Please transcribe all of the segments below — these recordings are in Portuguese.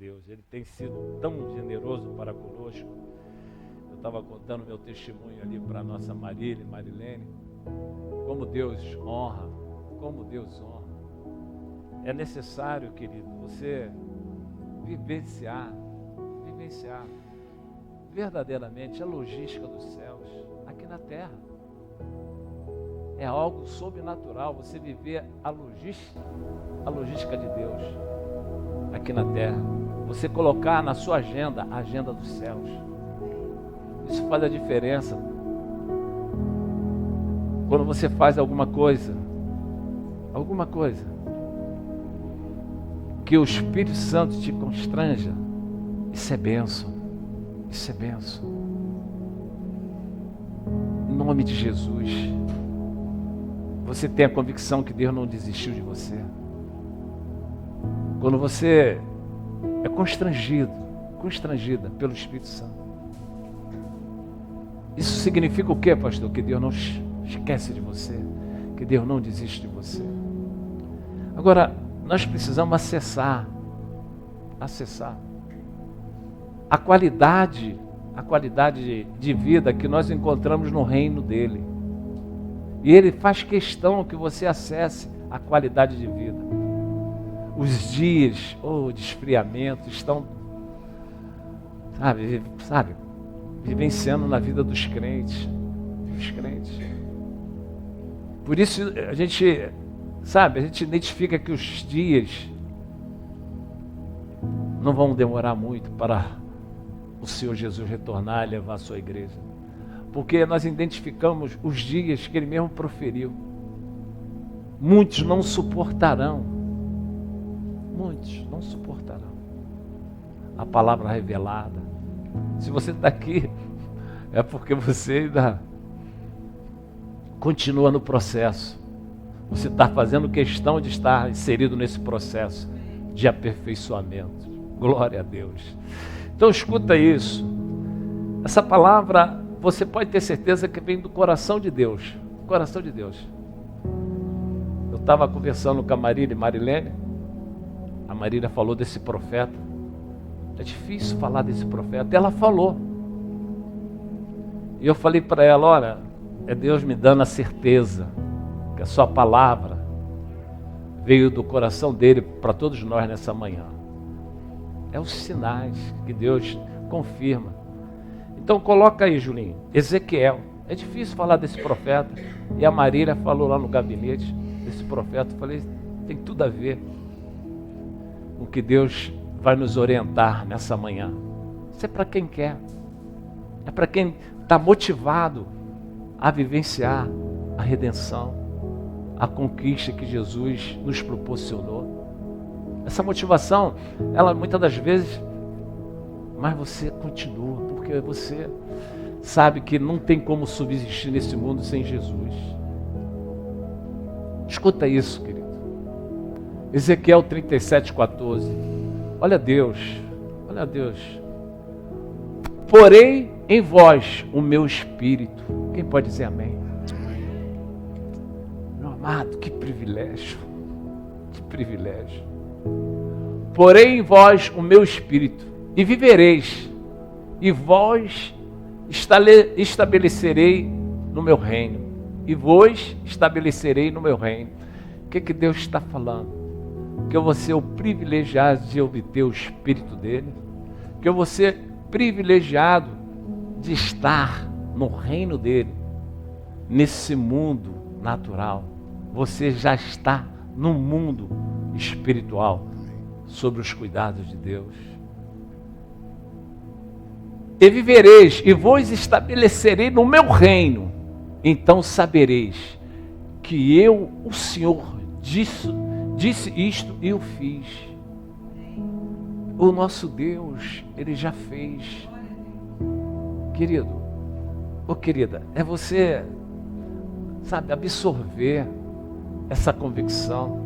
Deus, Ele tem sido tão generoso para conosco. Eu estava contando meu testemunho ali para a nossa Marilene, como Deus honra, como Deus honra. É necessário, querido, você vivenciar verdadeiramente a logística dos céus aqui na terra. É algo sobrenatural você viver a logística de Deus aqui na terra. Você colocar na sua agenda a agenda dos céus. Isso faz a diferença. Quando você faz alguma coisa que o Espírito Santo te constranja, isso é bênção. Isso é bênção. Em nome de Jesus. Você tem a convicção que Deus não desistiu de você. Quando você é constrangida pelo Espírito Santo. Isso significa o quê, pastor? Que Deus não esquece de você. Que Deus não desiste de você. Agora, nós precisamos acessar a qualidade de vida que nós encontramos no reino dele. E ele faz questão que você acesse a qualidade de vida. Os dias de esfriamento estão, sabe, vivenciando na vida dos crentes. Por isso a gente identifica que os dias não vão demorar muito para o Senhor Jesus retornar e levar a sua igreja. Porque nós identificamos os dias que Ele mesmo proferiu. Muitos não suportarão a palavra revelada. Se você está aqui, é porque você ainda continua no processo. Você está fazendo questão de estar inserido nesse processo de aperfeiçoamento. Glória a Deus. Então escuta isso. Essa palavra, você pode ter certeza que vem do coração de Deus. Coração de Deus. Eu estava conversando com a Marilene. A Marília falou desse profeta. É difícil falar desse profeta. Ela falou. E eu falei para ela, olha, é Deus me dando a certeza que a sua palavra veio do coração dele para todos nós nessa manhã. É os sinais que Deus confirma. Então coloca aí, Julinho, Ezequiel. É difícil falar desse profeta. E a Marília falou lá no gabinete desse profeta. Eu falei, tem tudo a ver com o que Deus vai nos orientar nessa manhã. Isso é para quem quer. É para quem está motivado a vivenciar a redenção, a conquista que Jesus nos proporcionou. Essa motivação, ela muitas das vezes, mas você continua, porque você sabe que não tem como subsistir nesse mundo sem Jesus. Escuta isso, querido. Ezequiel 37:14. Olha Deus. Porém em vós o meu espírito. Quem pode dizer amém? Meu amado, que privilégio. Que privilégio. Porém em vós o meu espírito, e vivereis, e vós estabelecerei no meu reino, e vos estabelecerei no meu reino. O que Deus está falando? Que eu vou ser o privilegiado de obter o espírito dele, que eu vou ser privilegiado de estar no reino dele, nesse mundo natural. Você já está no mundo espiritual, sobre os cuidados de Deus. E vivereis, e vos estabelecerei no meu reino. Então sabereis que eu, o Senhor, disse isto e o fiz. O nosso Deus, Ele já fez. Querido, querida, é você, absorver essa convicção.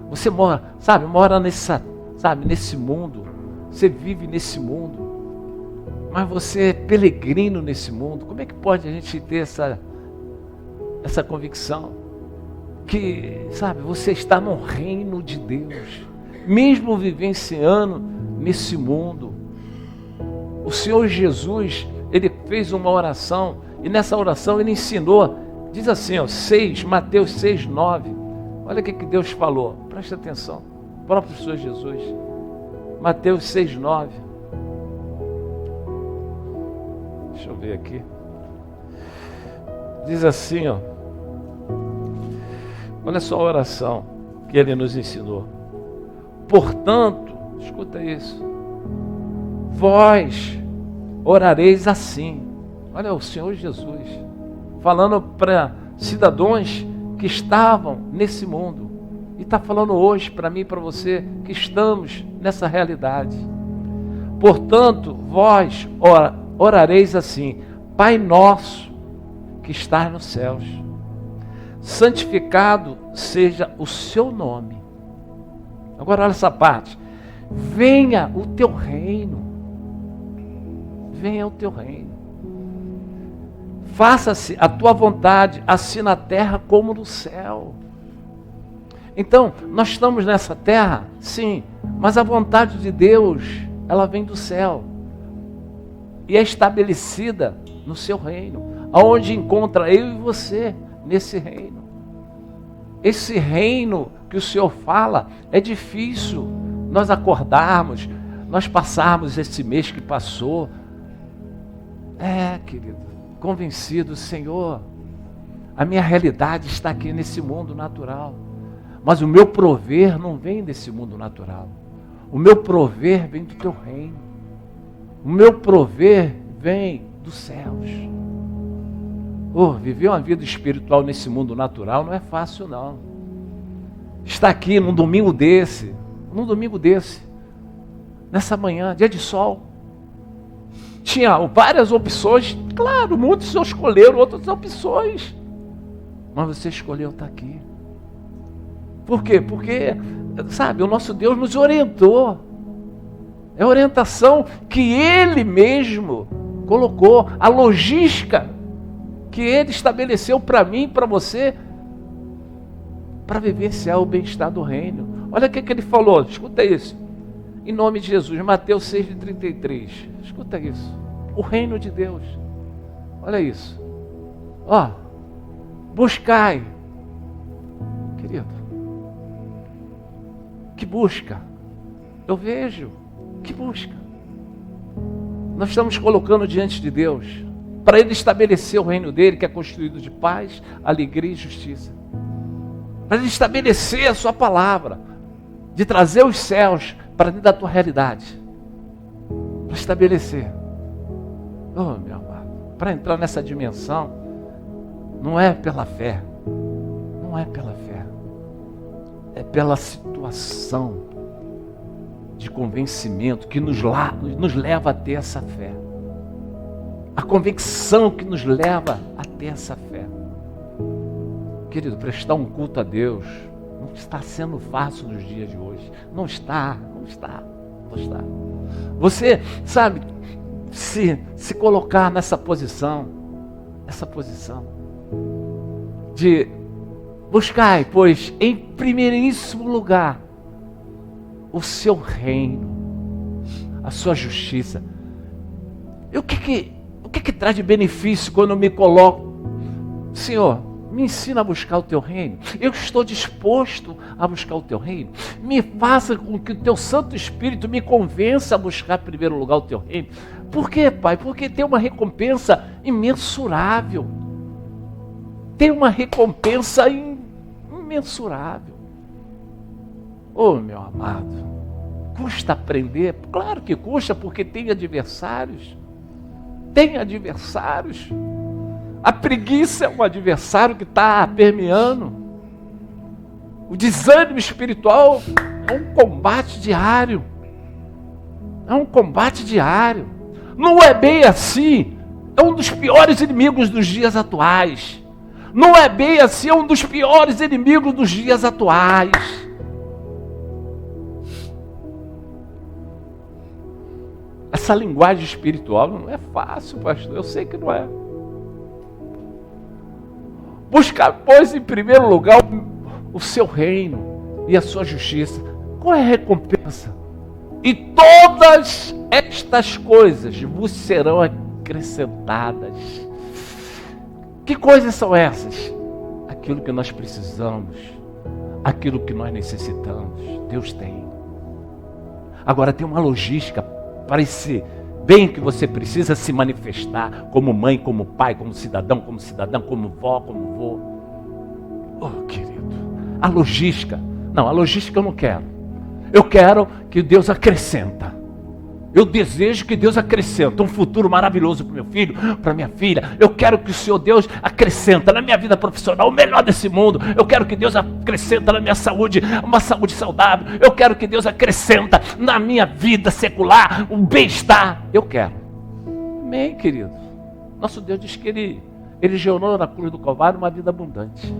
Você mora nesse mundo, você vive nesse mundo, mas você é peregrino nesse mundo. Como é que pode a gente ter essa convicção? Que, você está no reino de Deus, mesmo vivenciando nesse mundo. O Senhor Jesus, Ele fez uma oração, e nessa oração Ele ensinou, diz assim, ó, Mateus 6, 9. Olha o que Deus falou, presta atenção, o próprio Senhor Jesus. Mateus 6, 9. Deixa eu ver aqui. Diz assim, ó. Olha só a oração que Ele nos ensinou. Portanto, escuta isso. Vós orareis assim. Olha o Senhor Jesus falando para cidadãos que estavam nesse mundo. E está falando hoje para mim e para você que estamos nessa realidade. Portanto, vós orareis assim: Pai nosso que estás nos céus, santificado seja o seu nome. Agora olha essa parte. Venha o teu reino. Venha o teu reino. Faça-se a tua vontade, assim na terra como no céu. Então, nós estamos nessa terra, sim, mas a vontade de Deus, ela vem do céu e é estabelecida no seu reino, aonde encontra eu e você nesse reino. Esse reino que o Senhor fala, é difícil nós acordarmos, nós passarmos esse mês que passou, querido, convencido, Senhor, a minha realidade está aqui nesse mundo natural. Mas o meu prover não vem desse mundo natural. O meu prover vem do teu reino. O meu prover vem dos céus. Viver uma vida espiritual nesse mundo natural não é fácil, não. Está aqui num domingo desse, nessa manhã, dia de sol. Tinha várias opções, claro, muitos escolheram outras opções. Mas você escolheu estar aqui. Por quê? Porque, sabe, o nosso Deus nos orientou. É a orientação que Ele mesmo colocou, a logística que Ele estabeleceu para mim e para você, para vivenciar o bem-estar do reino. Olha o que Ele falou, escuta isso. Em nome de Jesus, Mateus 6,33. Escuta isso. O reino de Deus. Olha isso. Buscai. Querido. Que busca? Eu vejo. Que busca? Nós estamos colocando diante de Deus para Ele estabelecer o reino dele, que é construído de paz, alegria e justiça. Para Ele estabelecer a sua palavra, de trazer os céus para dentro da tua realidade. Para estabelecer. Meu amado, para entrar nessa dimensão, não é pela fé. Não é pela fé. É pela situação de convencimento que nos leva a ter essa fé. A convicção que nos leva a ter essa fé. Querido, prestar um culto a Deus não está sendo fácil nos dias de hoje. Não está. Você, sabe, se colocar nessa posição de buscai, pois, em primeiríssimo lugar, o seu reino, a sua justiça. E o que traz de benefício quando eu me coloco? Senhor, me ensina a buscar o teu reino. Eu estou disposto a buscar o teu reino. Me faça com que o teu Santo Espírito me convença a buscar em primeiro lugar o teu reino. Por quê, Pai? Porque tem uma recompensa imensurável. Tem uma recompensa imensurável. Meu amado, custa aprender? Claro que custa, porque tem adversários. A preguiça é um adversário que está permeando. O desânimo espiritual é um combate diário. Não é bem assim. É um dos piores inimigos dos dias atuais. Não é bem assim, é um dos piores inimigos dos dias atuais. Essa linguagem espiritual não é fácil, pastor. Eu sei que não é. Buscar, pois, em primeiro lugar o seu reino e a sua justiça. Qual é a recompensa? E todas estas coisas vos serão acrescentadas. Que coisas são essas? Aquilo que nós precisamos, aquilo que nós necessitamos, Deus tem. Agora tem uma logística para esse bem que você precisa se manifestar como mãe, como pai, como cidadão, como vó, como vô. Oh, querido, a logística, não, a logística eu não quero. Eu quero que Deus acrescenta. Eu desejo que Deus acrescente um futuro maravilhoso para o meu filho, para minha filha. Eu quero que o Senhor Deus acrescenta na minha vida profissional o melhor desse mundo. Eu quero que Deus acrescenta na minha saúde, uma saúde saudável. Eu quero que Deus acrescenta na minha vida secular um bem-estar. Eu quero. Amém, querido. Nosso Deus diz que Ele gerou na cruz do Calvário uma vida abundante.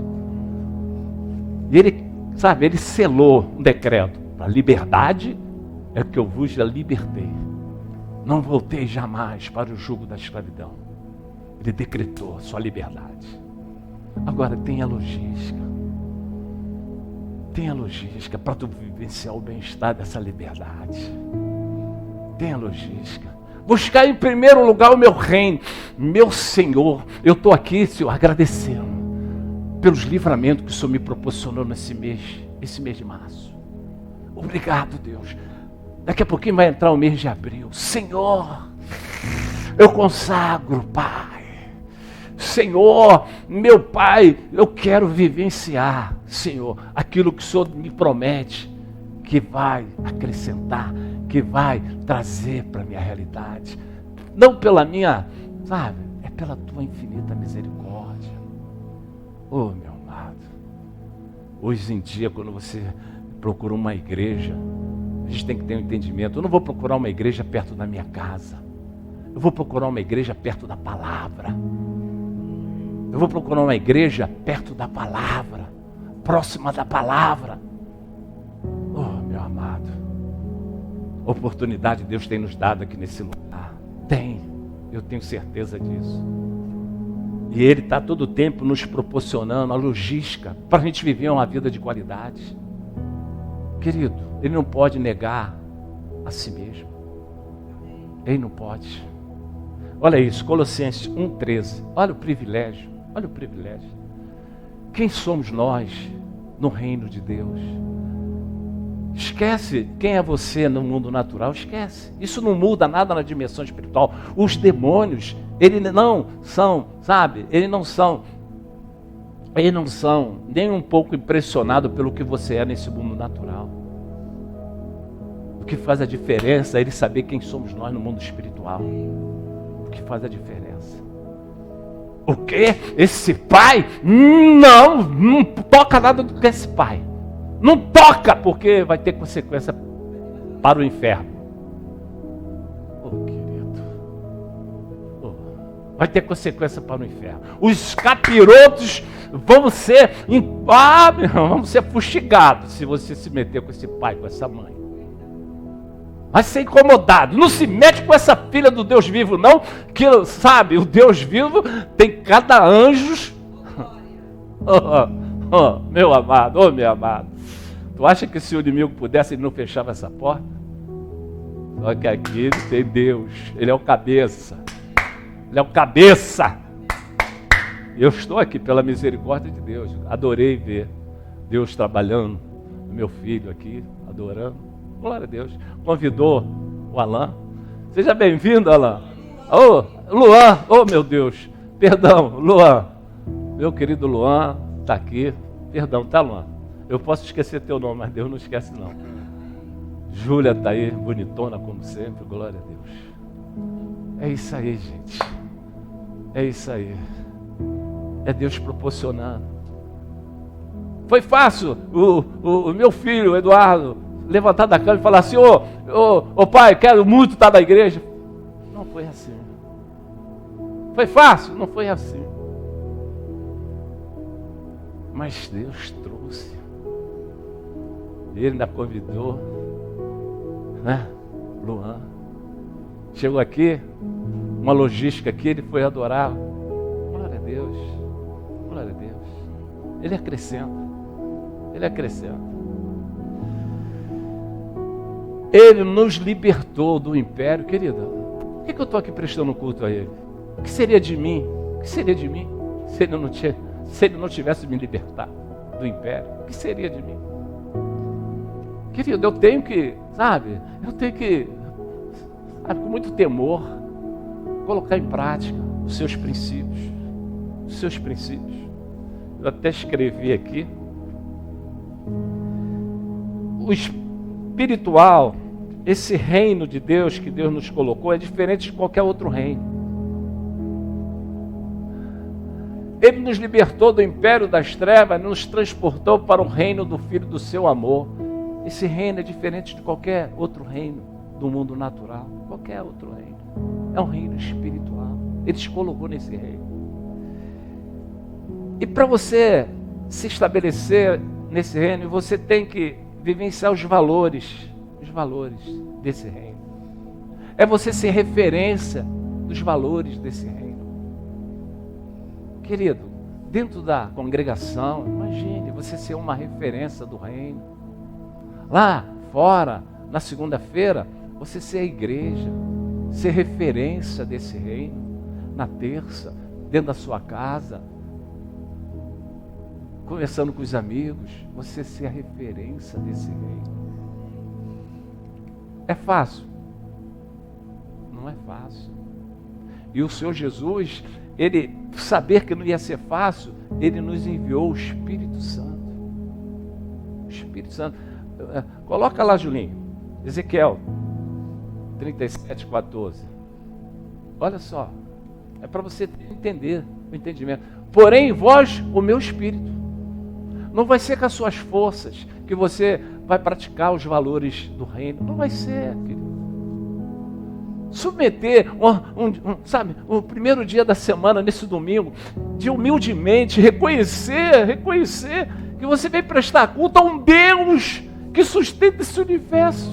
E Ele, sabe, Ele selou um decreto para a liberdade. É que eu vos libertei. Não voltei jamais para o jugo da escravidão. Ele decretou a sua liberdade. Agora tem a logística. Tem a logística para tu vivenciar o bem-estar dessa liberdade. Tem a logística. Buscar em primeiro lugar o meu reino. Meu Senhor, eu estou aqui, Senhor, agradecendo pelos livramentos que o Senhor me proporcionou esse mês de março. Obrigado, Deus. Daqui a pouquinho vai entrar o mês de abril. Senhor, eu consagro, Pai. Senhor, meu Pai, eu quero vivenciar, Senhor, aquilo que o Senhor me promete, que vai acrescentar, que vai trazer para a minha realidade. Não pela minha, sabe, é pela tua infinita misericórdia. Oh, meu amado, hoje em dia, quando você procura uma igreja, a gente tem que ter um entendimento. Eu não vou procurar uma igreja perto da minha casa. Eu vou procurar uma igreja perto da palavra. Eu vou procurar uma igreja perto da palavra, próxima da palavra. Oh, meu amado, oportunidade Deus tem nos dado aqui nesse lugar. Tem, eu tenho certeza disso. E Ele está todo o tempo nos proporcionando a logística para a gente viver uma vida de qualidade. Querido, Ele não pode negar a si mesmo. Ele não pode. Olha isso, Colossenses 1,13. Olha o privilégio, olha o privilégio. Quem somos nós no reino de Deus? Esquece quem é você no mundo natural, esquece. Isso não muda nada na dimensão espiritual. Os demônios, eles não são, sabe? Eles não são nem um pouco impressionados pelo que você é nesse mundo natural. O que faz a diferença é ele saber quem somos nós no mundo espiritual. O que faz a diferença. O quê? Esse pai? Não toca nada do que esse pai. Não toca, porque vai ter consequência para o inferno. Oh, querido. Oh, vai ter consequência para o inferno. Os capirotos vão ser fustigados se você se meter com esse pai, com essa mãe. Vai ser incomodado. Não se mete com essa filha do Deus vivo, não. Que, sabe, o Deus vivo tem cada anjo. Meu amado, meu amado. Tu acha que se o inimigo pudesse, ele não fechava essa porta? Só que aqui ele tem Deus. Ele é o cabeça. Ele é o cabeça. Eu estou aqui pela misericórdia de Deus. Adorei ver Deus trabalhando no meu filho aqui, adorando. Glória a Deus. Convidou o Alain. Seja bem-vindo, Alain. Ô, Luan. Oh, meu Deus. Perdão, Luan. Meu querido Luan está aqui. Perdão, tá, Luan? Eu posso esquecer teu nome, mas Deus não esquece, não. Júlia está aí, bonitona como sempre. Glória a Deus. É isso aí, gente. É isso aí. É Deus proporcionando. Foi fácil o meu filho, Eduardo, levantar da cama e falar assim: ô pai, quero muito estar na igreja. Não foi assim. Foi fácil? Não foi assim. Mas Deus trouxe. Ele ainda convidou, né? Luan. Chegou aqui, uma logística aqui, ele foi adorar. Glória a Deus. Glória a Deus. Ele acrescenta. Ele acrescenta. Ele nos libertou do império. Querida, por que eu estou aqui prestando culto a Ele? O que seria de mim? O que seria de mim se Ele não tivesse me libertado do império? O que seria de mim? Querido, eu tenho que, com muito temor, colocar em prática os seus princípios. Os seus princípios. Eu até escrevi aqui. O espiritual, esse reino de Deus que Deus nos colocou, é diferente de qualquer outro reino. Ele nos libertou do império das trevas, nos transportou para o reino do Filho do seu amor. Esse reino é diferente de qualquer outro reino do mundo natural. Qualquer outro reino. É um reino espiritual. Ele te colocou nesse reino. E para você se estabelecer nesse reino, você tem que vivenciar os valores desse reino. É você ser referência dos valores desse reino. Querido, dentro da congregação, imagine você ser uma referência do reino. Lá fora, na segunda-feira, você ser a igreja, ser referência desse reino. Na terça, dentro da sua casa, conversando com os amigos, você ser a referência desse reino. É fácil? Não é fácil. E o Senhor Jesus, Ele, saber que não ia ser fácil, Ele nos enviou o Espírito Santo. O Espírito Santo. Coloca lá, Julinho, Ezequiel 37:14. Olha só, é para você entender o entendimento. Porém, em vós, o meu Espírito. Não vai ser com as suas forças que você vai praticar os valores do reino. Não vai ser, querido. Submeter, o primeiro dia da semana, nesse domingo, de humildemente reconhecer que você vem prestar culto a um Deus que sustenta esse universo.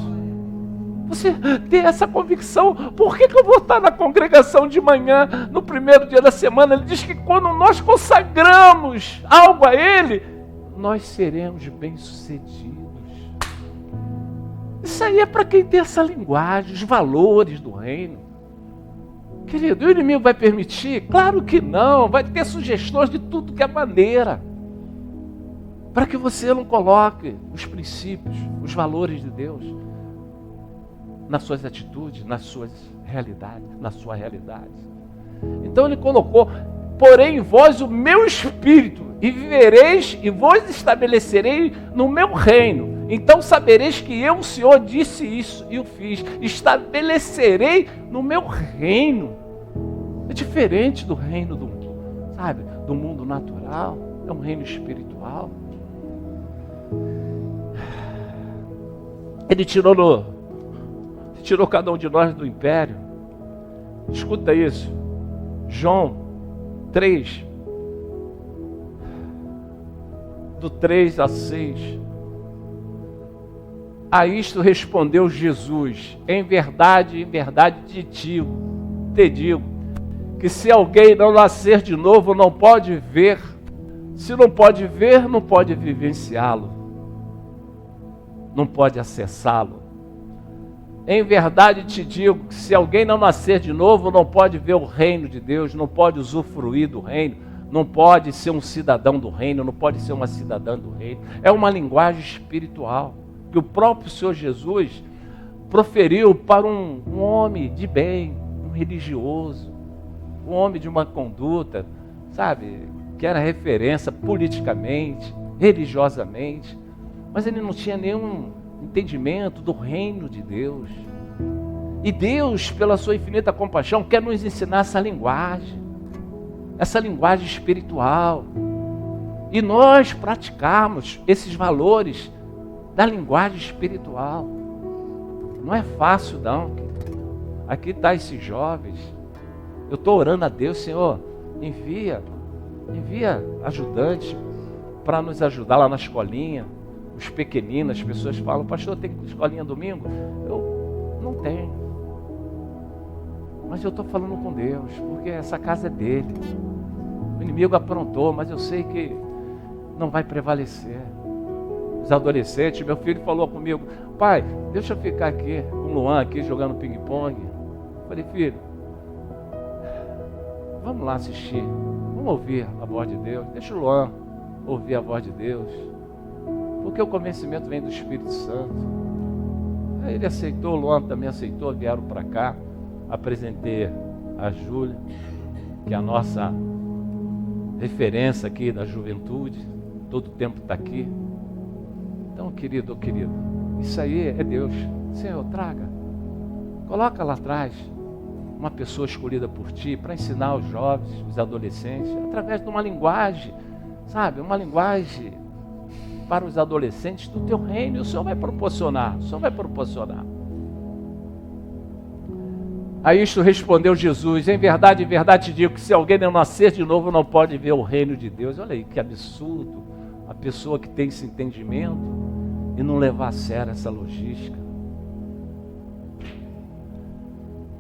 Você ter essa convicção. Por que eu vou estar na congregação de manhã, no primeiro dia da semana? Ele diz que quando nós consagramos algo a Ele, nós seremos bem-sucedidos. Isso aí é para quem tem essa linguagem, os valores do reino. Querido, o inimigo vai permitir? Claro que não. Vai ter sugestões de tudo que é maneira, para que você não coloque os princípios, os valores de Deus nas suas atitudes, nas suas realidades, na sua realidade. Então Ele colocou: porém em vós o meu Espírito, e vivereis e vos estabelecerei no meu reino. Então sabereis que eu, o Senhor, disse isso e o fiz. Estabelecerei no meu reino. É diferente do reino do mundo natural. É um reino espiritual. Ele tirou cada um de nós do império. Escuta isso. João 3, do 3 a 6. A isto respondeu Jesus: em verdade te digo, que se alguém não nascer de novo, não pode ver. Se não pode ver, não pode vivenciá-lo, não pode acessá-lo. Em verdade te digo que se alguém não nascer de novo, não pode ver o reino de Deus, não pode usufruir do reino, não pode ser um cidadão do reino, não pode ser uma cidadã do reino. É uma linguagem espiritual que o próprio Senhor Jesus proferiu para um homem de bem, um religioso, um homem de uma conduta, que era referência politicamente, religiosamente, mas ele não tinha nenhum entendimento do reino de Deus. E Deus, pela sua infinita compaixão, quer nos ensinar essa linguagem espiritual, e nós praticarmos esses valores da linguagem espiritual. Não é fácil não. Aqui está esses jovens. Eu estou orando a Deus: Senhor, envia ajudantes para nos ajudar lá na escolinha. Os pequeninos, as pessoas falam: pastor, tem escolinha domingo? Eu não tenho. Mas eu estou falando com Deus, porque essa casa é dele. O inimigo aprontou, mas eu sei que não vai prevalecer. os adolescentes. Meu filho falou comigo: pai, deixa eu ficar aqui com o Luan aqui jogando ping-pong. Falei: filho, vamos lá assistir, vamos ouvir a voz de Deus. Deixa o Luan ouvir a voz de Deus, porque o convencimento vem do Espírito Santo. Aí ele aceitou, o Luan também aceitou, vieram para cá. Apresentei a Júlia, que é a nossa referência aqui da juventude, todo o tempo está aqui. Então, querido, isso aí é Deus. Senhor, traga, coloca lá atrás uma pessoa escolhida por ti para ensinar os jovens, os adolescentes, através de uma linguagem, sabe, uma linguagem para os adolescentes do teu reino. O Senhor vai proporcionar, o Senhor vai proporcionar. A isto respondeu Jesus: em verdade te digo que se alguém não nascer de novo não pode ver o reino de Deus. Olha aí que absurdo a pessoa que tem esse entendimento e não levar a sério essa logística.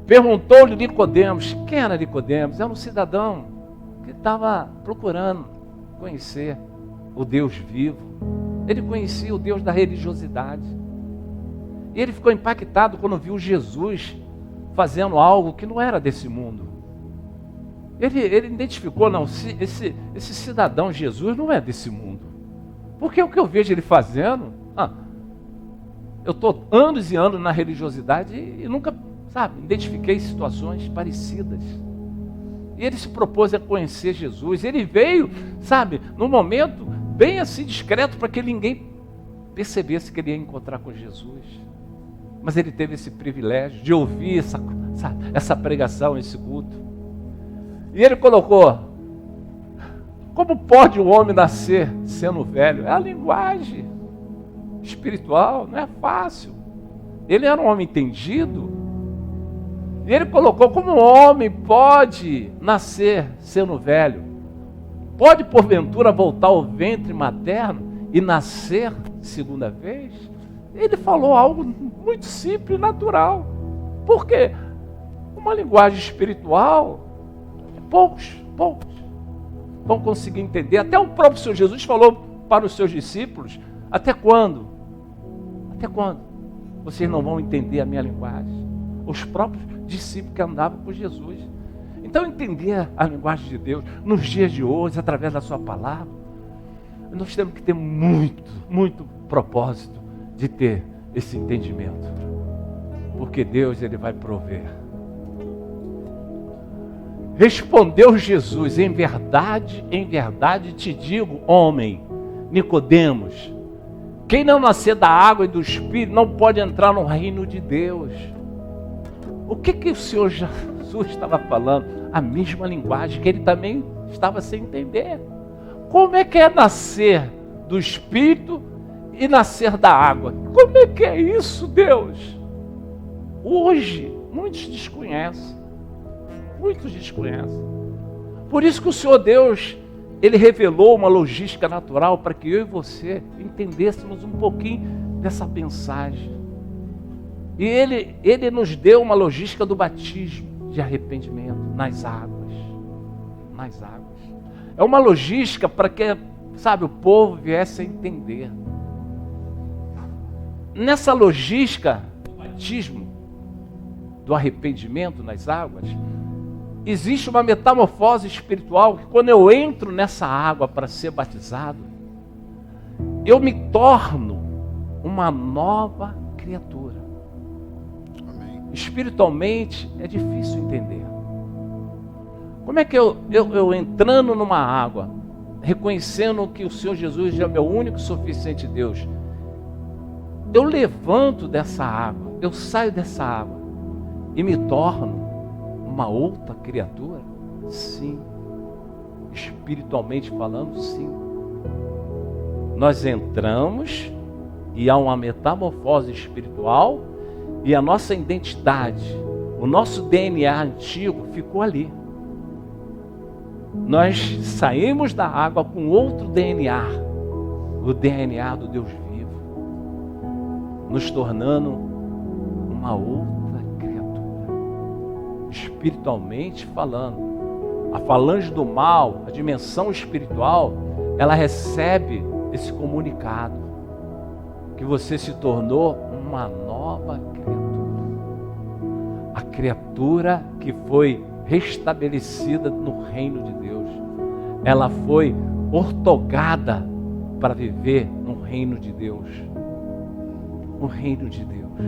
Perguntou-lhe Nicodemos. Quem era Nicodemos? Era um cidadão que estava procurando conhecer o Deus vivo. Ele conhecia o Deus da religiosidade. E ele ficou impactado quando viu Jesus fazendo algo que não era desse mundo. Ele identificou: não, esse cidadão Jesus não é desse mundo. Porque o que eu vejo ele fazendo, eu estou anos e anos na religiosidade e nunca, identifiquei situações parecidas. E ele se propôs a conhecer Jesus. Ele veio, num momento bem assim discreto, para que ninguém percebesse que ele ia encontrar com Jesus. Mas ele teve esse privilégio de ouvir essa pregação, esse culto. E ele colocou: como pode o homem nascer sendo velho? É a linguagem espiritual, não é fácil. Ele era um homem entendido. E ele colocou: como o homem pode nascer sendo velho? Pode porventura voltar ao ventre materno e nascer segunda vez? Ele falou algo muito simples e natural. Por quê? Uma linguagem espiritual, poucos vão conseguir entender. Até o próprio Senhor Jesus falou para os seus discípulos: até quando? Até quando vocês não vão entender a minha linguagem? Os próprios discípulos que andavam com Jesus. Então, entender a linguagem de Deus nos dias de hoje, através da sua palavra, nós temos que ter muito propósito de ter esse entendimento, porque Deus, ele vai prover. Respondeu Jesus: em verdade te digo, homem, Nicodemos, quem não nascer da água e do Espírito não pode entrar no reino de Deus. O que o Senhor Jesus estava falando? A mesma linguagem que ele também estava sem entender. Como é que é nascer do Espírito e nascer da água? Como é que é isso, Deus? Hoje, muitos desconhecem. Por isso que o Senhor Deus, ele revelou uma logística natural para que eu e você entendêssemos um pouquinho dessa mensagem. E ele nos deu uma logística do batismo de arrependimento nas águas. É uma logística para que, o povo viesse a entender. Nessa logística do batismo, do arrependimento nas águas, existe uma metamorfose espiritual que, quando eu entro nessa água para ser batizado, eu me torno uma nova criatura. Amém. Espiritualmente é difícil entender. Como é que eu entrando numa água, reconhecendo que o Senhor Jesus é o meu único e suficiente Deus, eu levanto dessa água, eu saio dessa água e me torno uma outra criatura? Sim. Espiritualmente falando, sim. Nós entramos e há uma metamorfose espiritual e a nossa identidade, o nosso DNA antigo ficou ali. Nós saímos da água com outro DNA, o DNA do Deus vivo, nos tornando uma outra criatura, espiritualmente falando. A falange do mal, a dimensão espiritual, ela recebe esse comunicado. que você se tornou uma nova criatura. A criatura que foi restabelecida no reino de Deus. Ela foi ortogada para viver no reino de Deus. O reino de Deus,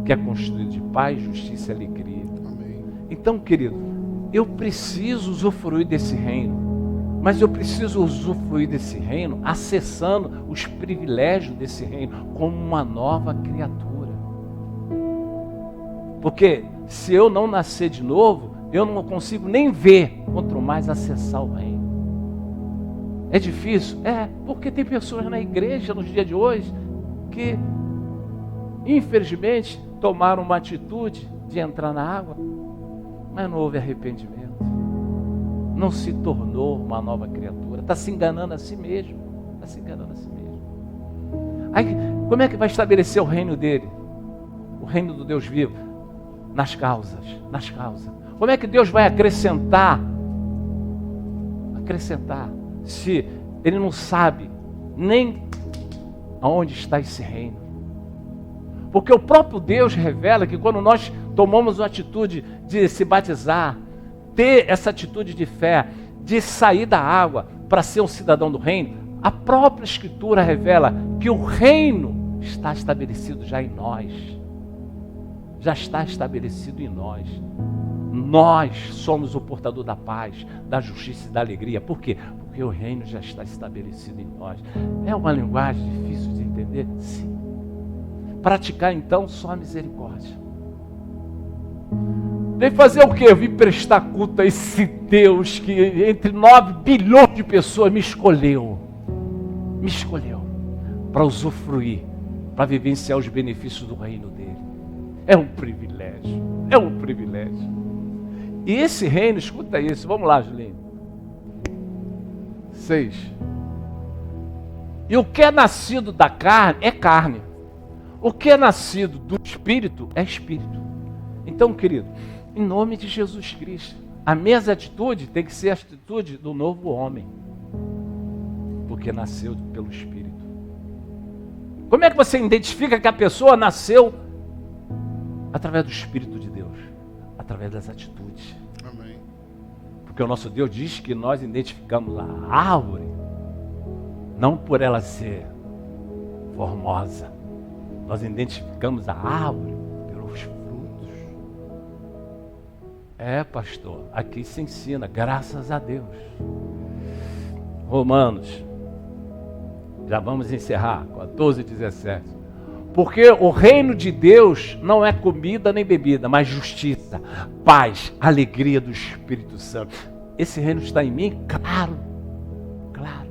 que é construído de paz, justiça e alegria. Amém. Então, querido, eu preciso usufruir desse reino. Mas eu preciso usufruir desse reino acessando os privilégios desse reino como uma nova criatura. Porque se eu não nascer de novo, eu não consigo nem ver, quanto mais acessar o reino. É difícil? É, porque tem pessoas na igreja nos dias de hoje que, infelizmente, tomaram uma atitude de entrar na água, mas não houve arrependimento. Não se tornou uma nova criatura. Está se enganando a si mesmo. Está se enganando a si mesmo. Aí, como é que vai estabelecer o reino dele? O reino do Deus vivo? Nas causas. Nas causas. Como é que Deus vai acrescentar? Acrescentar. Se ele não sabe nem aonde está esse reino. Porque o próprio Deus revela que quando nós tomamos a atitude de se batizar, ter essa atitude de fé, de sair da água para ser um cidadão do reino, a própria Escritura revela que o reino está estabelecido já em nós. Já está estabelecido em nós. Nós somos o portador da paz, da justiça e da alegria. Por quê? Porque o reino já está estabelecido em nós. É uma linguagem difícil de entender? Sim. Praticar então só a misericórdia. Vem fazer o quê? Eu vim prestar culto a esse Deus que entre 9 bilhões de pessoas me escolheu para usufruir, para vivenciar os benefícios do reino dele. É um privilégio, é um privilégio. E esse reino, escuta isso, vamos lá, Julinho. 6. E o que é nascido da carne é carne. O que é nascido do Espírito é Espírito. Então, querido, em nome de Jesus Cristo, a mesma atitude tem que ser a atitude do novo homem, porque nasceu pelo Espírito. Como é que você identifica que a pessoa nasceu? Através do Espírito de Deus, através das atitudes. Amém. Porque o nosso Deus diz que nós identificamos a árvore não por ela ser formosa, nós identificamos a árvore pelos frutos. É, pastor, aqui se ensina, graças a Deus. Romanos, já vamos encerrar, 14 e 17. Porque o reino de Deus não é comida nem bebida, mas justiça, paz, alegria do Espírito Santo. Esse reino está em mim? Claro, claro.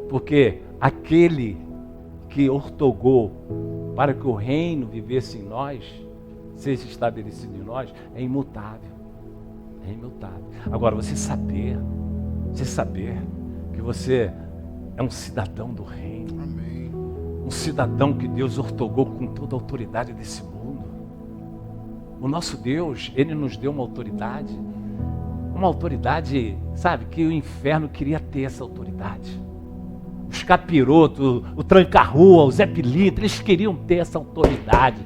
Porque aquele que ortogou para que o reino vivesse em nós, seja estabelecido em nós, é imutável. É imutável. Agora, você saber que você é um cidadão do reino. Amém. Um cidadão que Deus ortogou com toda a autoridade desse mundo. O nosso Deus, Ele nos deu uma autoridade, sabe, que o inferno queria ter essa autoridade. Os capirotos, o tranca-rua, o Zé Pilintra, eles queriam ter essa autoridade,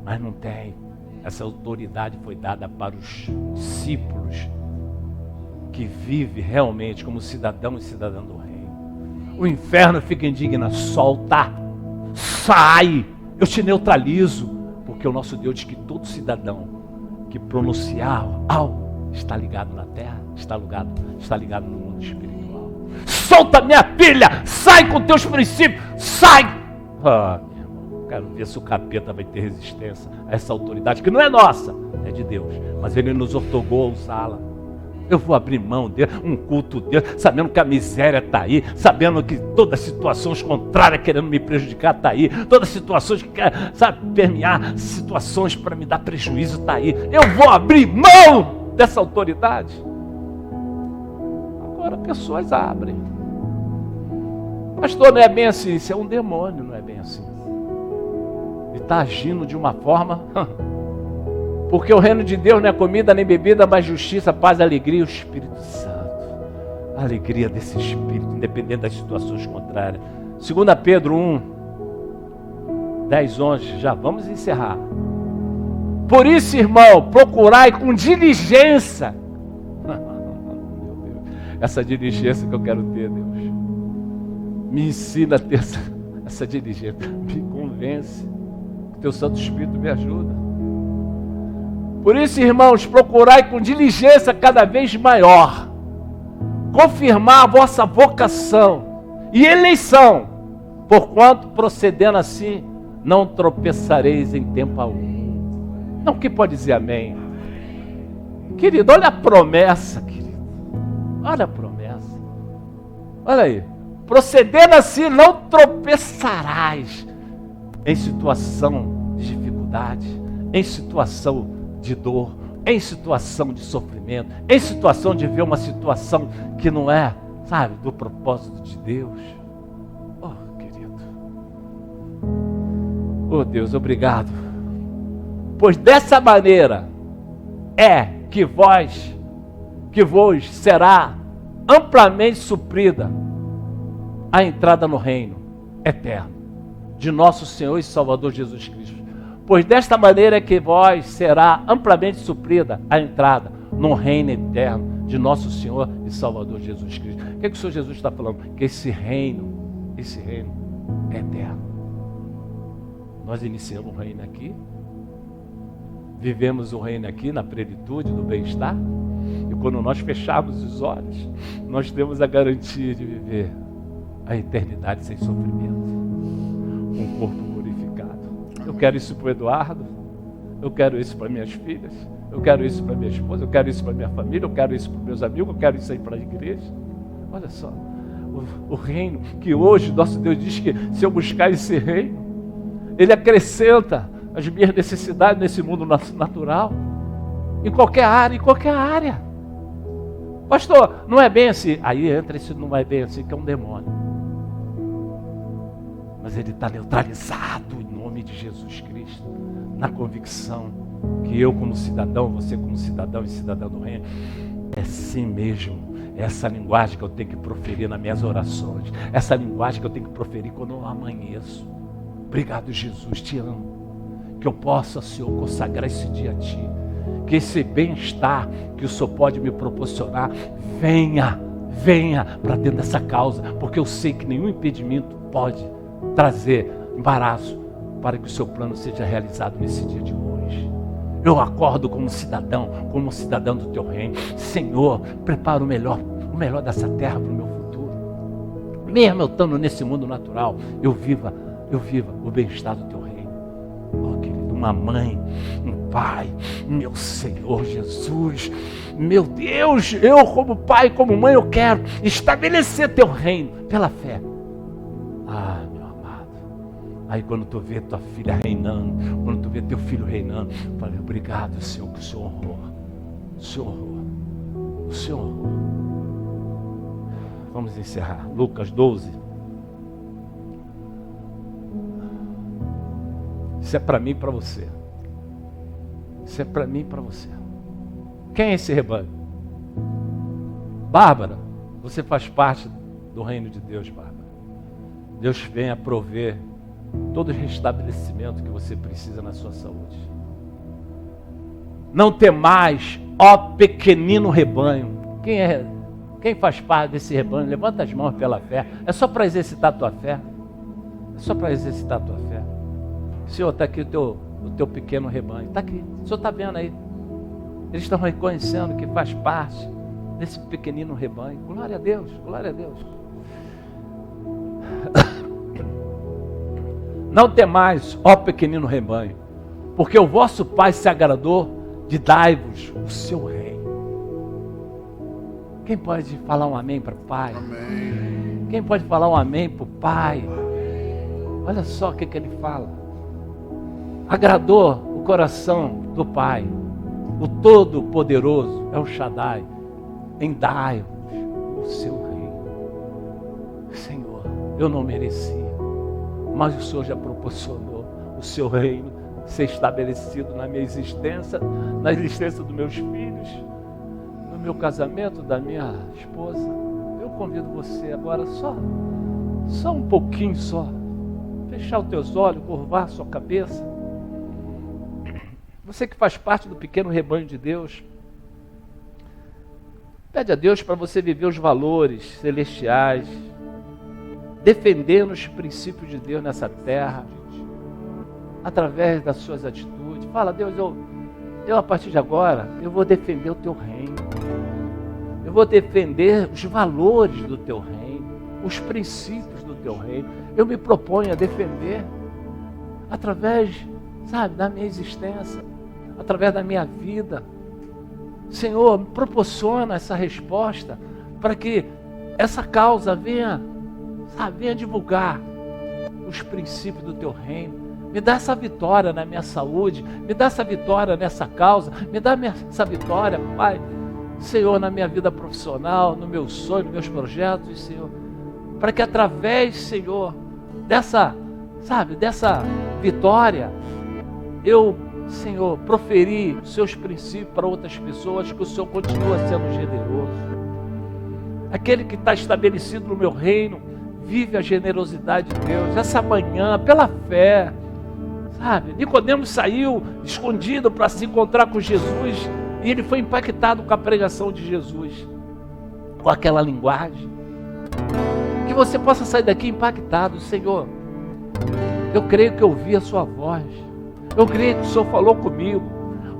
mas não tem. Essa autoridade foi dada para os discípulos que vivem realmente como cidadão e cidadã do reino. O inferno fica indignado, solta, sai, eu te neutralizo, porque o nosso Deus diz que todo cidadão que pronunciar algo está ligado na terra, está ligado no mundo espiritual. Solta, minha filha, sai com teus princípios, sai! Ah, meu irmão, quero ver se o capeta vai ter resistência a essa autoridade, que não é nossa, é de Deus, mas Ele nos ortogou a usá-la. Eu vou abrir mão dele, um culto dele, sabendo que a miséria está aí, sabendo que todas as situações contrárias querendo me prejudicar está aí, todas as situações que querem, sabe, permear situações para me dar prejuízo está aí. Eu vou abrir mão dessa autoridade. Agora pessoas abrem. Pastor, não é bem assim, isso é um demônio, não é bem assim. Ele está agindo de uma forma... Porque o reino de Deus não é comida nem bebida, mas justiça, paz, alegria e o Espírito Santo. A alegria desse Espírito, independente das situações contrárias. 2 Pedro 1, 10, 11, já vamos encerrar. Por isso, irmão, procurai com diligência. Meu Deus, essa diligência que eu quero ter, Deus. Me ensina a ter essa diligência. Me convence. Que teu Santo Espírito me ajuda. Por isso, irmãos, procurai com diligência cada vez maior confirmar a vossa vocação e eleição, porquanto procedendo assim, não tropeçareis em tempo algum. Não, que pode dizer amém? Querido, olha a promessa, querido. Olha a promessa. Olha aí. Procedendo assim, não tropeçarás em situação de dificuldade, em situação de dor, em situação de sofrimento, em situação de ver uma situação que não é, sabe, do propósito de Deus. Oh, querido. Oh, Deus, obrigado. Pois dessa maneira é que vos será amplamente suprida a entrada no reino eterno de nosso Senhor e Salvador Jesus Cristo. Pois desta maneira é que vos será amplamente suprida a entrada no reino eterno de nosso Senhor e Salvador Jesus Cristo. O que o Senhor Jesus está falando? Que esse reino é eterno. Nós iniciamos o reino aqui, vivemos o reino aqui na plenitude do bem-estar, e quando nós fecharmos os olhos, nós temos a garantia de viver a eternidade sem sofrimento, com um corpo glorificado. Eu quero isso para o Eduardo, eu quero isso para minhas filhas, eu quero isso para minha esposa, eu quero isso para minha família, eu quero isso para meus amigos, eu quero isso aí para a igreja. Olha só, o reino que hoje nosso Deus diz que se eu buscar esse reino, Ele acrescenta as minhas necessidades nesse mundo natural, em qualquer área. Pastor, não é bem assim. Aí entra esse não é bem assim, que é um demônio. Mas ele está neutralizado em nome de Jesus Cristo, na convicção que eu como cidadão, você como cidadão e cidadã do reino, é assim mesmo. É essa linguagem que eu tenho que proferir nas minhas orações, essa linguagem que eu tenho que proferir quando eu amanheço. Obrigado, Jesus, te amo. Que eu possa, Senhor, consagrar esse dia a Ti. Que esse bem-estar que o Senhor pode me proporcionar, venha para dentro dessa causa. Porque eu sei que nenhum impedimento pode trazer embaraço para que o Seu plano seja realizado nesse dia de hoje. Eu acordo como cidadão do Teu reino. Senhor, prepara o melhor dessa terra para o meu futuro. Mesmo eu estando nesse mundo natural, eu viva o bem-estar do Teu reino. Oh, querido, uma mãe, um pai, meu Senhor Jesus, meu Deus, eu como pai, como mãe, eu quero estabelecer Teu reino pela fé. Ah, meu amado, aí quando tu vê tua filha reinando, quando tu vê teu filho reinando, eu falei, obrigado, Senhor, que o Senhor honrou, o Senhor honrou. Vamos encerrar, Lucas 12. Isso é para mim e para você. Isso é para mim e para você. Quem é esse rebanho? Bárbara, você faz parte do reino de Deus, Bárbara. Deus vem a prover todo o restabelecimento que você precisa na sua saúde. Não temais, ó pequenino rebanho. Quem faz parte desse rebanho? Levanta as mãos pela fé. É só para exercitar a tua fé. É só para exercitar a tua fé. Senhor, está aqui o teu pequeno rebanho. Está aqui. O Senhor está vendo aí. Eles estão reconhecendo que faz parte desse pequenino rebanho. Glória a Deus, glória a Deus. Não temais, ó pequenino rebanho, porque o vosso Pai se agradou de dar-vos o seu reino. Quem pode falar um amém para o Pai? Amém. Quem pode falar um amém para o Pai? Olha só o que ele fala. Agradou o coração do Pai, o Todo-Poderoso, é o Shaddai, em dar-vos o seu reino. Senhor, eu não merecia, mas o Senhor já proporcionou o seu reino ser estabelecido na minha existência, na existência dos meus filhos, no meu casamento, da minha esposa. Eu convido você agora só Só um pouquinho só. Fechar os teus olhos, curvar a sua cabeça. Você que faz parte do pequeno rebanho de Deus, pede a Deus para você viver os valores celestiais, defendendo os princípios de Deus nessa terra, através das suas atitudes. Fala, Deus, eu a partir de agora, eu vou defender o teu reino. Eu vou defender os valores do teu reino, os princípios do teu reino. Eu me proponho a defender através, da minha existência, através da minha vida. Senhor, proporciona essa resposta para que essa causa venha divulgar os princípios do teu reino. Me dá essa vitória na minha saúde, me dá essa vitória nessa causa, me dá essa vitória, Pai, Senhor, na minha vida profissional, no meu sonho, nos meus projetos, Senhor, para que através, Senhor, dessa vitória, eu, Senhor, proferir os seus princípios para outras pessoas, que o Senhor continua sendo generoso. Aquele que está estabelecido no meu reino, vive a generosidade de Deus. Essa manhã, pela fé, Nicodemos saiu escondido para se encontrar com Jesus, e ele foi impactado com a pregação de Jesus, com aquela linguagem. Que você possa sair daqui impactado. Senhor, eu creio que eu ouvi a sua voz, eu creio que o Senhor falou comigo,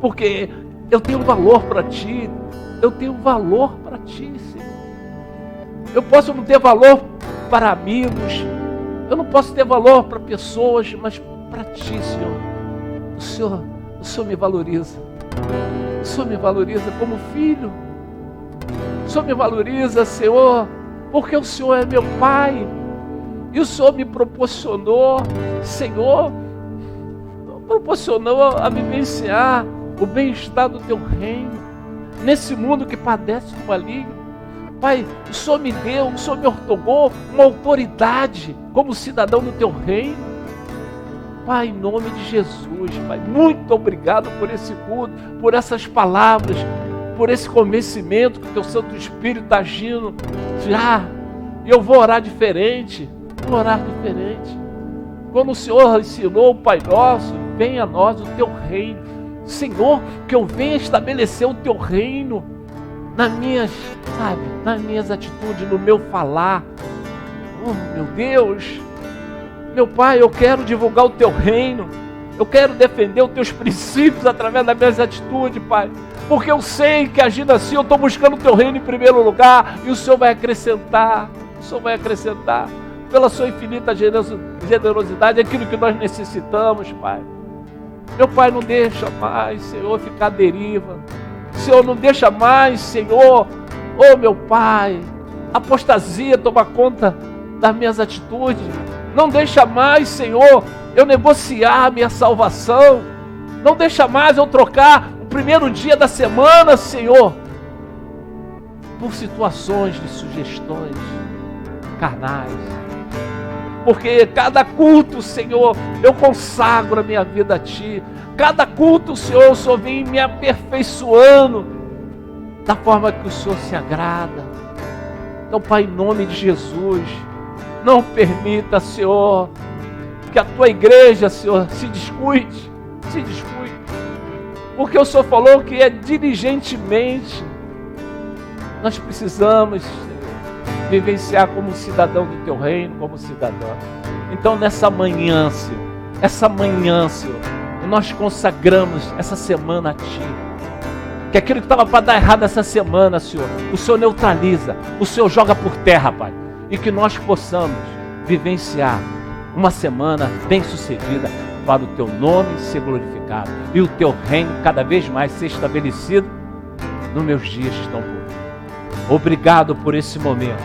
porque eu tenho valor para Ti, Senhor. Eu posso não ter valor para amigos, eu não posso ter valor para pessoas, mas para Ti, Senhor. O Senhor me valoriza. O Senhor me valoriza como filho. O Senhor me valoriza, Senhor, porque o Senhor é meu Pai. E o Senhor me proporcionou, Senhor, a vivenciar o bem-estar do Teu reino, nesse mundo que padece do maligno. Pai, o Senhor me deu, o Senhor me outorgou uma autoridade como cidadão do Teu reino. Pai, em nome de Jesus, Pai, muito obrigado por esse culto, por essas palavras, por esse convencimento que o Teu Santo Espírito está agindo já. E eu vou orar diferente, Quando o Senhor ensinou o Pai Nosso, venha a nós o Teu reino. Senhor, que eu venha estabelecer o Teu reino nas minhas atitudes, no meu falar. Oh, meu Deus, meu Pai, eu quero divulgar o Teu reino, eu quero defender os Teus princípios através das minhas atitudes, Pai, porque eu sei que agindo assim eu estou buscando o Teu reino em primeiro lugar, e o Senhor vai acrescentar, pela Sua infinita generosidade, aquilo que nós necessitamos, Pai. Meu Pai, não deixa mais, Senhor, ficar à deriva. Senhor, não deixa mais, Senhor, oh meu Pai, apostasia tomar conta das minhas atitudes. Não deixa mais, Senhor, eu negociar a minha salvação. Não deixa mais eu trocar o primeiro dia da semana, Senhor, por situações de sugestões carnais. Porque cada culto, Senhor, eu consagro a minha vida a Ti. Cada culto, Senhor, o Senhor vem me aperfeiçoando da forma que o Senhor se agrada. Então, Pai, em nome de Jesus, não permita, Senhor, que a Tua igreja, Senhor, se descuide. Porque o Senhor falou que é diligentemente. Nós precisamos, Senhor, vivenciar como cidadão do Teu reino, como cidadão. Então, nessa manhã, Senhor, nós consagramos essa semana a Ti. Que aquilo que estava para dar errado essa semana, Senhor, o Senhor neutraliza, o Senhor joga por terra, Pai. E que nós possamos vivenciar uma semana bem sucedida para o Teu nome ser glorificado e o Teu reino cada vez mais ser estabelecido nos meus dias que estão por vir. Obrigado por esse momento.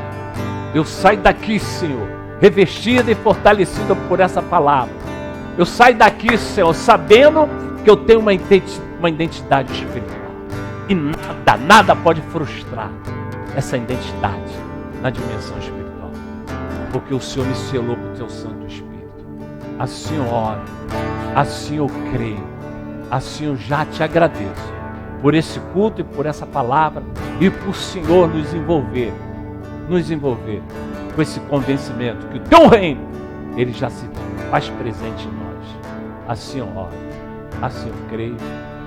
Eu saio daqui, Senhor, revestido e fortalecido por essa palavra. Eu saio daqui, Senhor, sabendo que eu tenho uma identidade espiritual. E nada pode frustrar essa identidade na dimensão espiritual. Porque o Senhor me selou com o Teu Santo Espírito. Assim eu oro, assim eu creio, assim eu já Te agradeço por esse culto e por essa palavra e por o Senhor nos envolver nos envolver com esse convencimento que o teu reino, ele já se faz presente em nós. Assim eu oro, assim eu creio,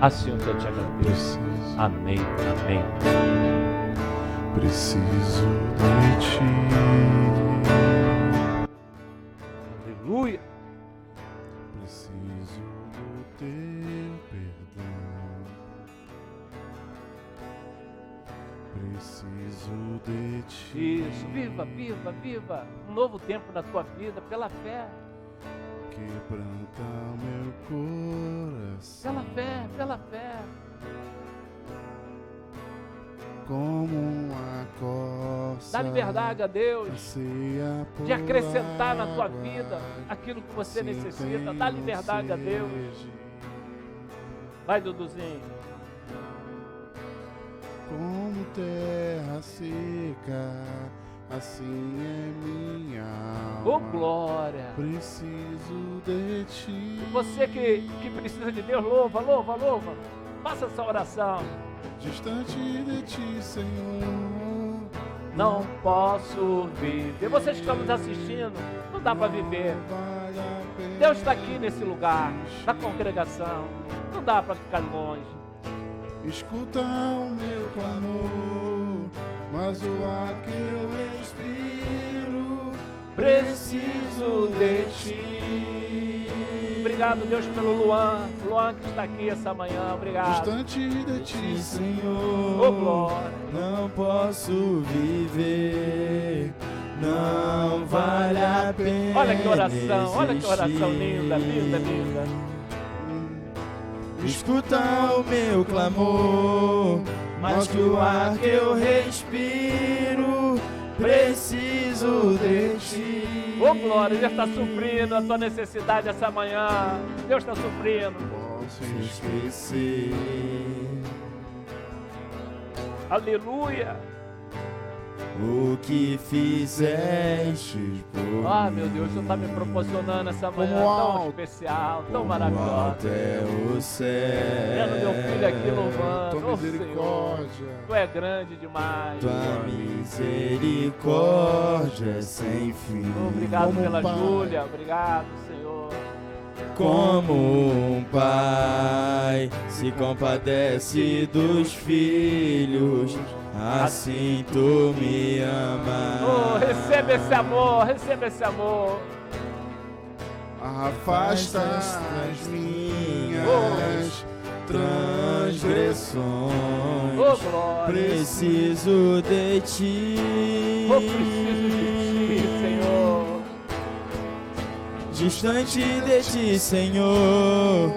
assim eu te agradeço. Amém, amém. Preciso de ti. Aleluia. Preciso do teu perdão. Preciso de ti. Isso, viva, viva, viva um novo tempo na tua vida pela fé. Quebranta meu coração. Pela fé, pela fé. Como uma costa. Dá liberdade a Deus anseia por de acrescentar na tua água, vida aquilo que você assim necessita. Dá tenho liberdade a Deus. sede. Vai, Duduzinho. Como terra seca, assim é minha alma. Ô, glória. Preciso de ti. Você que precisa de Deus, louva, louva, louva. Faça essa oração. Distante de ti, Senhor. Não posso viver. Vocês que estão nos assistindo, não dá para viver. Vale a pena Deus está aqui nesse lugar, na congregação. Não dá para ficar longe. Escuta o meu clamor, mas o ar que eu respiro, Preciso de ti. Obrigado, Deus, pelo Luan. Luan que está aqui essa manhã. Obrigado. distante de ti, Senhor. Ô, glória. Não posso viver, não vale a pena. Olha que oração, olha que oração existir. linda, linda, linda. Escuta o meu clamor, mas que o ar que eu respiro, preciso de ti. Ô, glória, Deus está suprindo a tua necessidade essa manhã. Deus está suprindo. Posso Esquecer Aleluia. o que fizeste por Ah, meu Deus, o Senhor está me proporcionando essa manhã tão alto, especial, tão mim. maravilhosa. Até o céu. Vendo meu filho aqui louvando. tua Ô, Senhor, misericórdia. tu é grande demais. Tua misericórdia é sem fim. Obrigado Como pela Pai. Júlia, obrigado, Senhor. Como um pai se compadece dos filhos, assim tu me amas. Oh, receba esse amor, receba esse amor. Afasta as minhas transgressões. Oh, glória. Preciso de ti. Oh, preciso de ti, Senhor. Distante de ti, Senhor,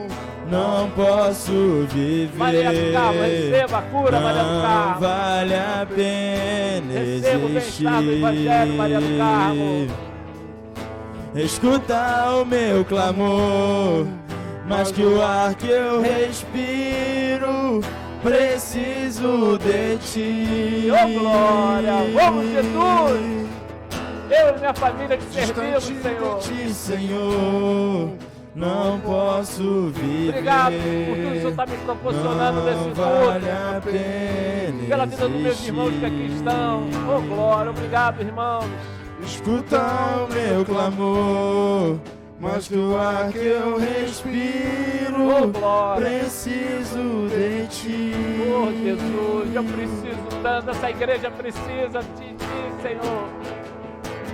não posso viver. Maria do Carmo, receba a cura, Maria do Não Carmo. vale a pena Receba o bem-estar do Evangelho, Maria do Carmo. existir. Escuta o meu clamor, mas que o ar que eu respiro, preciso de ti. Oh, glória. Vamos, Jesus. Eu e minha família te servimos, Distante Senhor. De ti, Senhor, não posso viver. Obrigado por tudo que o Senhor está me proporcionando nesse Não vale culto. a pena Pela vida dos meus irmãos que aqui estão. Oh, glória. Obrigado, irmãos. Escuta o meu clamor, mas do ar que eu Oh, respiro, glória. preciso de ti. Oh, Jesus, eu preciso tanto. Essa igreja precisa de ti, Senhor.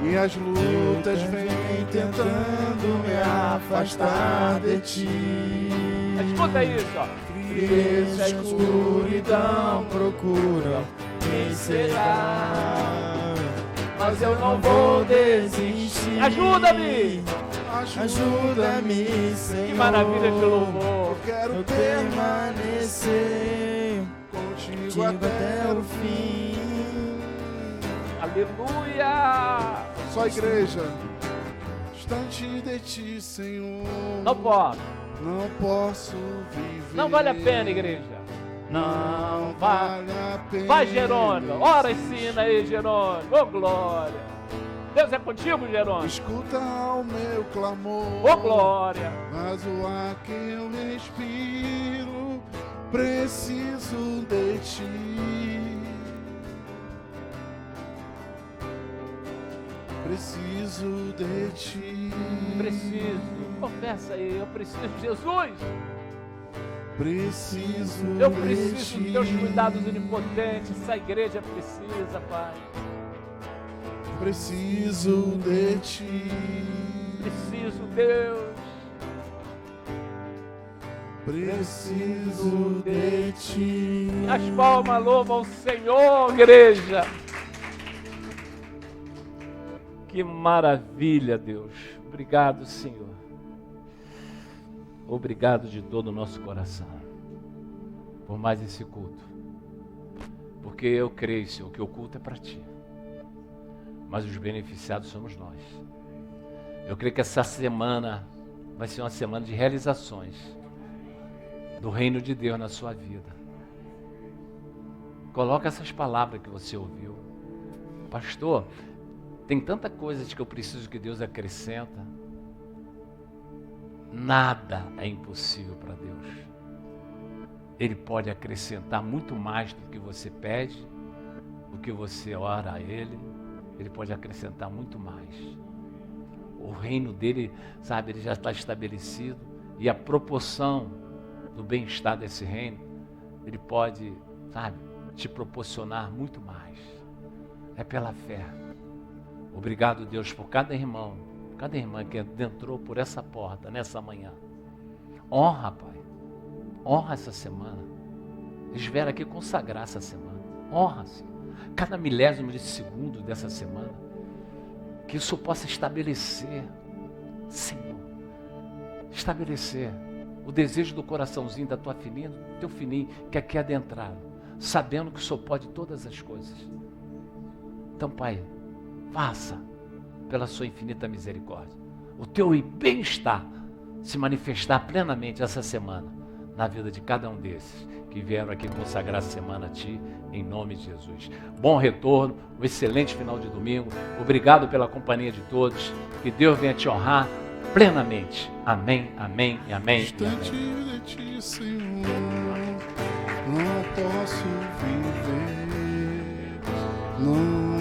E as lutas vêm tentando me afastar de ti. Escuta isso, ó. Frieza e escuridão procuram me cegar, mas eu não vou desistir. Ajuda-me. Ajuda-me, Senhor. Que maravilha de louvor. Eu quero Eu permanecer contigo contigo até até o fim. Aleluia. Só igreja. Distante de ti, Senhor. Não posso. Não posso viver. Não vale a pena, igreja. Não vale. Vale a pena. Vai, Jerônimo. Ora, ensina aí, Jerônimo. Ô, glória. Deus é contigo, Jerônimo. Escuta o meu clamor. Ô, glória. Mas o ar que eu respiro, preciso de ti. preciso de ti. Preciso. Confessa aí, eu preciso de Jesus. Preciso Eu de preciso ti. dos teus cuidados onipotentes. Essa igreja precisa, Pai. Preciso de ti. Preciso, Deus. Preciso de ti. As palmas louvam ao Senhor, igreja. Que maravilha, Deus. Obrigado, Senhor. Obrigado de todo o nosso coração por mais esse culto. Porque eu creio, Senhor, que o culto é para Ti. Mas os beneficiados somos nós. Eu creio que essa semana vai ser uma semana de realizações do reino de Deus na sua vida. Coloca essas palavras que você ouviu. Pastor, tem tanta coisa que eu preciso que Deus acrescenta. Nada é impossível para Deus. Ele pode acrescentar muito mais do que você pede, do que você ora a Ele. Ele pode acrescentar muito mais. O reino dele, sabe, ele já está estabelecido. E a proporção do bem-estar desse reino, ele pode, sabe, te proporcionar muito mais. É pela fé. Obrigado, Deus, por cada irmão, cada irmã que entrou por essa porta nessa manhã. Honra, Pai. Honra essa semana. Eles vieram aqui consagrar essa semana. Honra, Senhor. Cada milésimo de segundo dessa semana. Que isso possa estabelecer, Senhor. Estabelecer o desejo do coraçãozinho da tua filhinha, do teu filhinho que aqui é adentrado, sabendo que o Senhor pode todas as coisas. Então, Pai, faça pela sua infinita misericórdia o teu bem-estar se manifestar plenamente essa semana na vida de cada um desses que vieram aqui consagrar a semana a Ti, em nome de Jesus. Bom retorno, um excelente final de domingo. Obrigado pela companhia de todos. Que Deus venha te honrar plenamente. Amém, amém e amém. Distante de ti, Senhor, não posso viver. Não